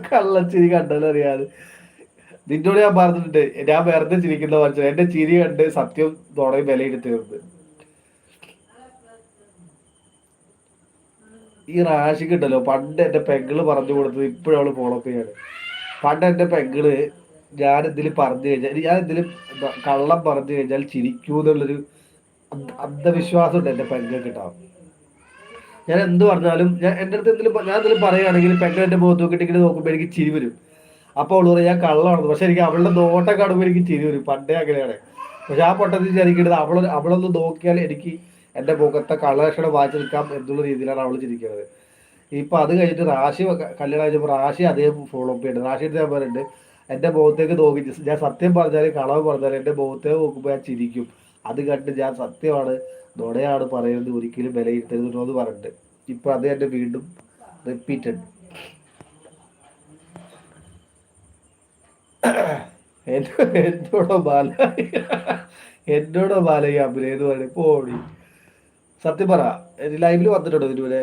കള്ളച്ചിരി കണ്ടാലറിയാതെ നിന്നോട് ഞാൻ പറഞ്ഞിട്ടുണ്ട്, ഞാൻ വെറുതെ ചിരിക്കുന്ന മനസ്സിലായി. എന്റെ ചിരി കണ്ട് സത്യം തുടങ്ങി വിലയിരുത്തി തീർന്ന്. ഈ റാഷിക്ക് ഉണ്ടല്ലോ, പണ്ട് എന്റെ പെങ്ങള് പറഞ്ഞു കൊടുത്തത് ഇപ്പോഴും അവള് ഫോളോപ്പ് ചെയ്യാണ്. പണ്ട് എന്റെ പെങ്ങള് ഞാൻ എന്തെങ്കിലും പറഞ്ഞു കഴിഞ്ഞാൽ, ഞാൻ എന്തെങ്കിലും കള്ളം പറഞ്ഞു കഴിഞ്ഞാൽ ചിരിക്കൂ എന്നുള്ളൊരു അന്ധവിശ്വാസം ഉണ്ട് എന്റെ പെങ്ങൾക്ക് ഉണ്ടാവും. ഞാൻ എന്ത് പറഞ്ഞാലും, ഞാൻ എൻ്റെ അടുത്ത് എന്തെങ്കിലും ഞാൻ എന്തെങ്കിലും പറയുകയാണെങ്കിൽ പെങ്ങൾ എന്റെ മുഖത്ത് നോക്കിയിട്ട് ഇങ്ങനെ നോക്കുമ്പോൾ എനിക്ക് ചിരി വരും. അപ്പോൾ അവള് പറയും ഞാൻ കള്ളമാണെന്ന്. പക്ഷെ എനിക്ക് അവളുടെ നോട്ടം കാണുമ്പോൾ എനിക്ക് ചിരി വരും. പണ്ടേ അങ്ങനെയാണ്. പക്ഷെ ആ പൊട്ടത്തിൽ വിചാരിക്കുന്നത് അവളൊന്ന് നോക്കിയാൽ എനിക്ക് എന്റെ മുഖത്തെ കള്ളലക്ഷണം വായിച്ചു നിൽക്കാം എന്നുള്ള രീതിയിലാണ് അവള് ചിരിക്കുന്നത്. ഇപ്പൊ അത് കഴിഞ്ഞിട്ട് റാഷി കല്യാണം കഴിച്ചപ്പോൾ റാഷി അതേ ഫോളോ അപ്പ് ചെയ്യുന്നത്. റാഷി ഞാൻ പറയുന്നുണ്ട്, എന്റെ മുഖത്തേക്ക് നോക്കി ഞാൻ സത്യം പറഞ്ഞാലും കളവ് പറഞ്ഞാലും എന്റെ മുഖത്തേക്ക് നോക്കുമ്പോൾ ഞാൻ ചിരിക്കും. അത് കണ്ട് ഞാൻ സത്യമാണ് നുണയാണ് പറയുന്നത് ഒരിക്കലും വിലയിരുത്തരുത് എന്ന് പറഞ്ഞിട്ട് ഇപ്പൊ അത് എന്റെ വീണ്ടും റിപ്പീറ്റഡ്. എന്നോടോ ബാല, എന്നോടോ ബാല ഈ അഭിനയം എന്ന് പറയുന്നത്. ഇപ്പൊ ഓടി സത്യം പറ, ലൈവില് വന്നിട്ടുണ്ടോ ഇതിന്